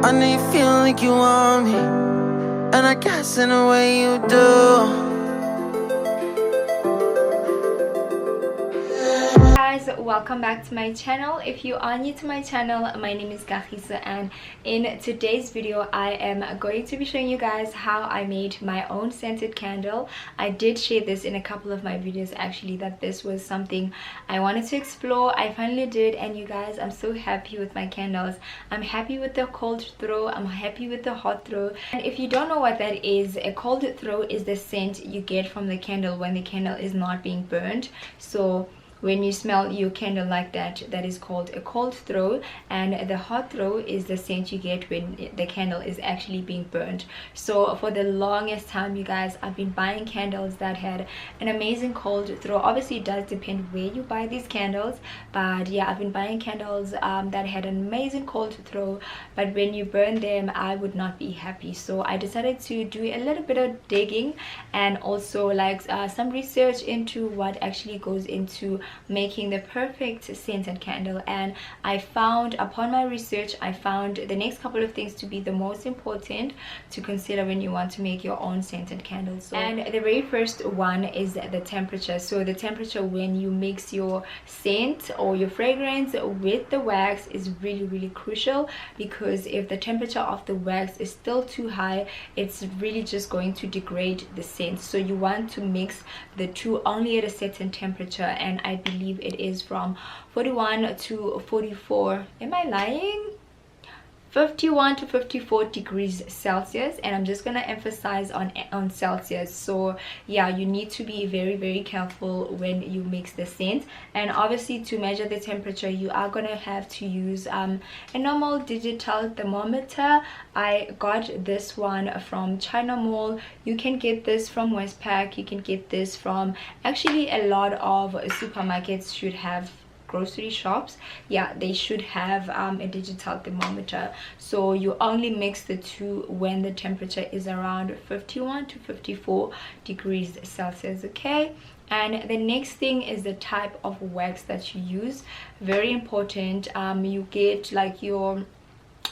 I know you feel like you want me, and I guess in a way you do. Guys, welcome back to my channel. If you are new to my channel, my name is Kagi, and in today's video I am going to be showing you guys how I made my own scented candle. I did share this in a couple of my videos actually, that this was something I wanted to explore. I finally did, and you guys, I'm so happy with my candles. I'm happy with the cold throw, I'm happy with the hot throw. And if you don't know what that is, a cold throw is the scent you get from the candle when the candle is not being burned. So when you smell your candle like that, that is called a cold throw, and the hot throw is the scent you get when the candle is actually being burned. So for the longest time, you guys, I've been buying candles that had an amazing cold throw. Obviously it does depend where you buy these candles, but yeah, I've been buying candles that had an amazing cold throw, but when you burn them I would not be happy. So I decided to do a little bit of digging and also like some research into what actually goes into making the perfect scented candle. And I found, upon my research, I found the next couple of things to be the most important to consider when you want to make your own scented candles. And the very first one is the temperature. So the temperature when you mix your scent or your fragrance with the wax is really crucial, because if the temperature of the wax is still too high, it's really just going to degrade the scent. So you want to mix the two only at a certain temperature, and I believe it is from 41 to 44, am I lying, 51 to 54 degrees Celsius, and I'm just gonna emphasize on Celsius. So yeah, you need to be very careful when you mix the scent. And obviously to measure the temperature you are gonna have to use a normal digital thermometer. I got this one from China Mall. You can get this from Westpac, you can get this from, actually a lot of supermarkets should have, grocery shops, yeah, they should have a digital thermometer. So you only mix the two when the temperature is around 51 to 54 degrees Celsius, okay? And the next thing is the type of wax that you use. Very important. You get like your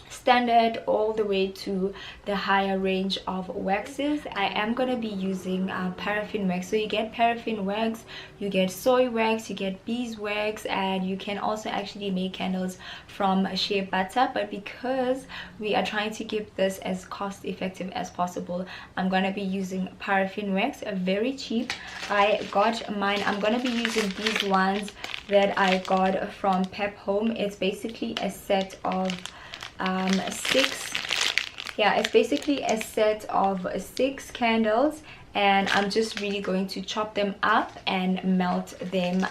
standard all the way to the higher range of waxes. I am going to be using paraffin wax. So you get paraffin wax, you get soy wax, you get beeswax, and you can also actually make candles from shea butter. But because we are trying to keep this as cost effective as possible, I'm going to be using paraffin wax, very cheap. I got mine, I'm going to be using these ones that I got from Pep Home. It's basically a set of 6, yeah, it's basically a set of 6 candles, and I'm just really going to chop them up and melt them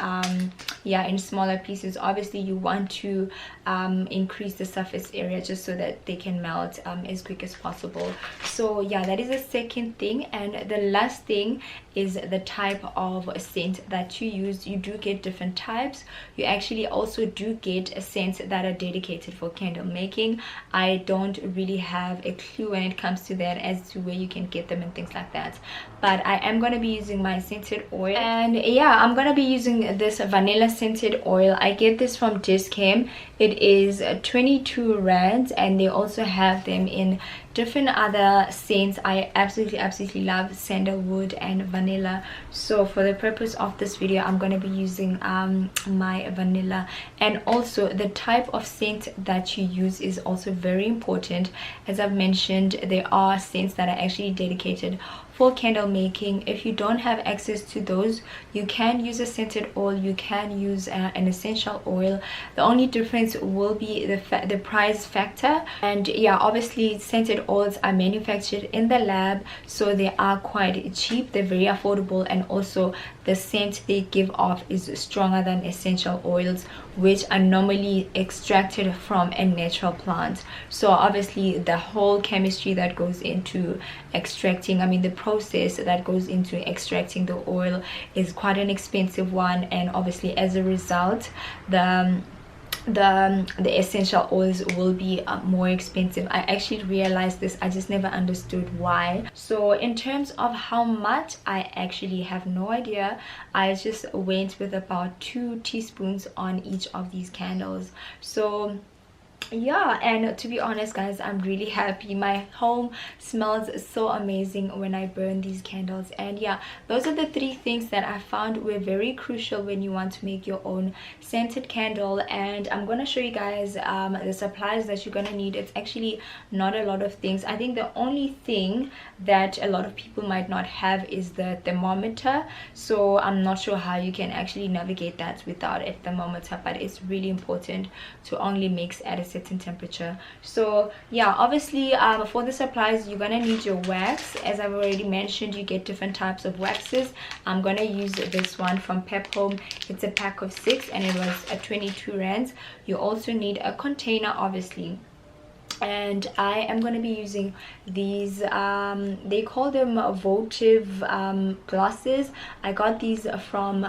yeah, in smaller pieces. Obviously you want to increase the surface area just so that they can melt as quick as possible. So yeah, that is the second thing. And the last thing is the type of scent that you use. You do get different types. You actually also do get scents that are dedicated for candle making. I don't really have a clue when it comes to that as to where you can get them and things like that, but I am going to be using my scented oil. And yeah, I'm going to be using this vanilla scented oil. I get this from Discam. It is 22 rands, and they also have them in different other scents. I absolutely love sandalwood and vanilla. So for the purpose of this video, I'm going to be using my vanilla. And also the type of scent that you use is also very important. As I've mentioned, there are scents that are actually dedicated for candle making. If you don't have access to those, you can use a scented oil, you can use an essential oil. The only difference will be the price factor. And yeah, obviously scented oils are manufactured in the lab, so they are quite cheap, they're very affordable, and also the scent they give off is stronger than essential oils, which are normally extracted from a natural plant. So obviously the whole chemistry that goes into extracting, I mean the process that goes into extracting the oil is quite an expensive one, and obviously as a result the essential oils will be more expensive. I actually realized this, I just never understood why. So in terms of how much, I actually have no idea. I just went with about 2 teaspoons on each of these candles. So yeah, and to be honest guys, I'm really happy. My home smells so amazing when I burn these candles. And yeah, those are the 3 things that I found were very crucial when you want to make your own scented candle. And I'm gonna show you guys the supplies that you're gonna need. It's actually not a lot of things. I think the only thing that a lot of people might not have is the thermometer, so I'm not sure how you can actually navigate that without a thermometer, but it's really important to only mix at a certain temperature. So yeah, obviously for the supplies, you're gonna need your wax. As I've already mentioned, you get different types of waxes. I'm gonna use this one from Pep Home. It's a pack of 6 and it was at 22 rands. You also need a container, obviously, and I am going to be using these they call them votive glasses. I got these from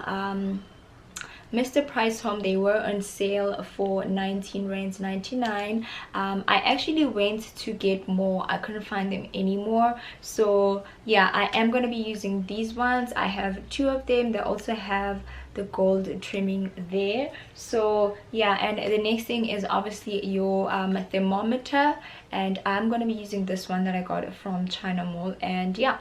Mr. Price Home. They were on sale for 19 rands 99. I actually went to get more. I couldn't find them anymore, so yeah, I am going to be using these ones. I have 2 of them. They also have the gold trimming there. So yeah, and the next thing is obviously your thermometer, and I'm going to be using this one that I got from China Mall. And yeah,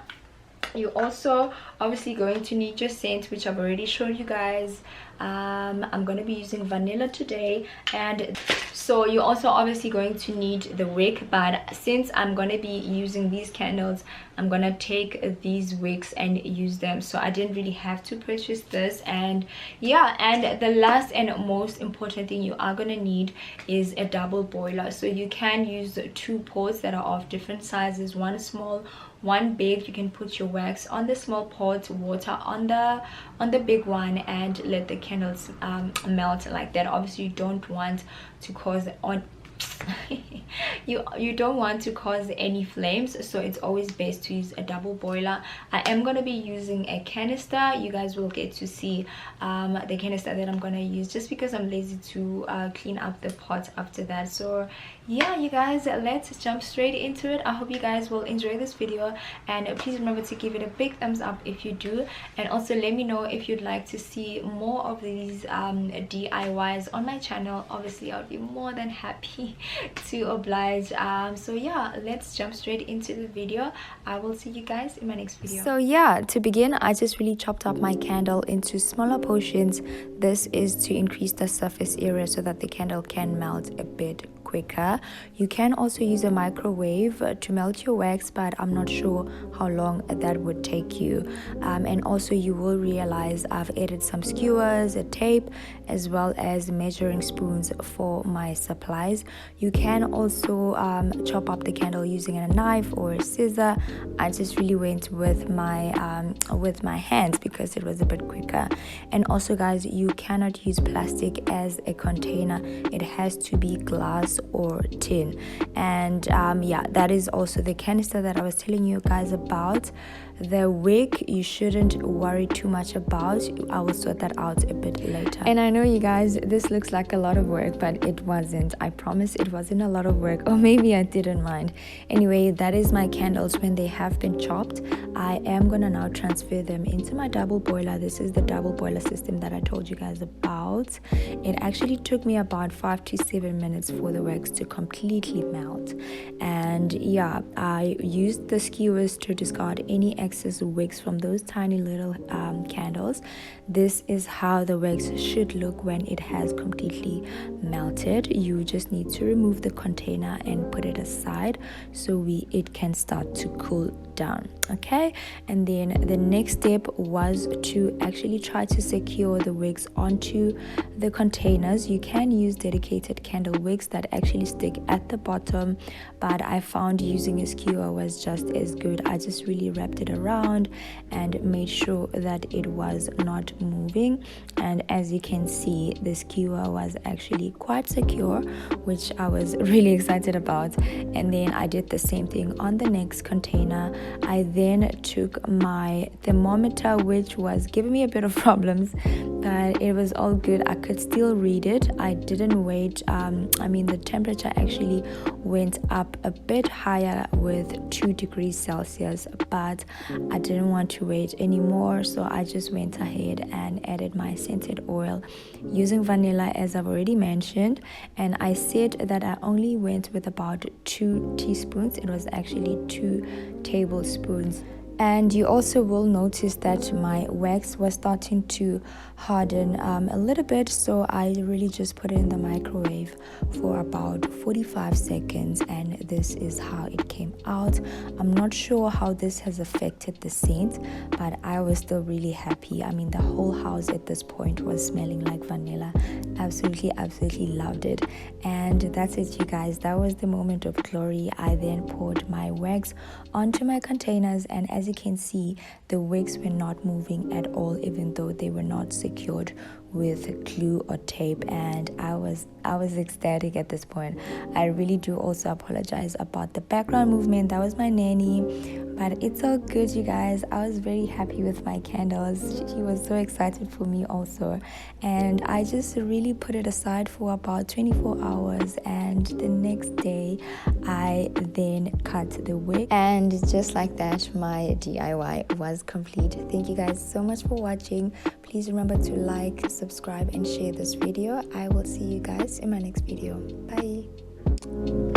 you also obviously going to need your scent, which I've already showed you guys. I'm going to be using vanilla today, and so you're also obviously going to need the wick, but since I'm going to be using these candles, I'm going to take these wicks and use them, so I didn't really have to purchase this. And yeah, and the last and most important thing you are going to need is a double boiler. So you can use 2 pots that are of different sizes, one small, one big. You can put your wax on the small pot, water on the big one, and let the candles melt like that. Obviously you don't want to cause on you don't want to cause any flames, so it's always best to use a double boiler. I am going to be using a canister. You guys will get to see the canister that I'm going to use, just because I'm lazy to clean up the pot after that. So yeah, you guys, let's jump straight into it. I hope you guys will enjoy this video, and please remember to give it a big thumbs up if you do, and also let me know if you'd like to see more of these DIYs on my channel. Obviously I'll be more than happy to oblige. So yeah, let's jump straight into the video. I will see you guys in my next video. So yeah, to begin, I just really chopped up my candle into smaller portions. This is to increase the surface area so that the candle can melt a bit quicker. You can also use a microwave to melt your wax, but I'm not sure how long that would take you. And also you will realize I've added some skewers, a tape, as well as measuring spoons for my supplies. You can also chop up the candle using a knife or a scissor. I just really went with my hands because it was a bit quicker. And also guys, you cannot use plastic as a container. It has to be glass or tin. And yeah, that is also the canister that I was telling you guys about. The wick you shouldn't worry too much about. I will sort that out a bit later. And I know you guys, this looks like a lot of work, but it wasn't. I promise it wasn't a lot of work, or maybe I didn't mind. Anyway, that is my candles when they have been chopped. I am gonna now transfer them into my double boiler. This is the double boiler system that I told you guys about. It actually took me about 5 to 7 minutes for the wax to completely melt. And yeah, I used the skewers to discard any excess wicks from those tiny little candles. This is how the wax should look when it has completely melted. You just need to remove the container and put it aside so it can start to cool down. Okay, and then the next step was to actually try to secure the wicks onto the containers. You can use dedicated candle wicks that actually stick at the bottom, but I found using a skewer was just as good. I just really wrapped it around and made sure that it was not moving, and as you can see, the skewer was actually quite secure, which I was really excited about. And then I did the same thing on the next container. I then took my thermometer, which was giving me a bit of problems, but it was all good. I could still read it. I didn't wait. The temperature actually went up a bit higher with 2 degrees Celsius, but I didn't want to wait anymore, so I just went ahead and added my scented oil using vanilla, as I've already mentioned. And I said that I only went with about 2 teaspoons. It was actually 2 tablespoons. And you also will notice that my wax was starting to harden a little bit, so I really just put it in the microwave for about 45 seconds, and this is how it came out. I'm not sure how this has affected the scent, but I was still really happy. I mean, the whole house at this point was smelling like vanilla. Absolutely loved it. And that's it, you guys. That was the moment of glory. I then poured my wax onto my containers, and as you can see, the wigs were not moving at all, even though they were not secured with glue or tape. And I was ecstatic at this point. I really do also apologize about the background movement. That was my nanny, but it's all good, you guys. I was very happy with my candles. She was so excited for me also, and I just really put it aside for about 24 hours, and the next day I then cut the wig, and just like that, my DIY was complete. Thank you guys so much for watching. Please remember to like, subscribe, and share this video. I will see you guys in my next video. Bye.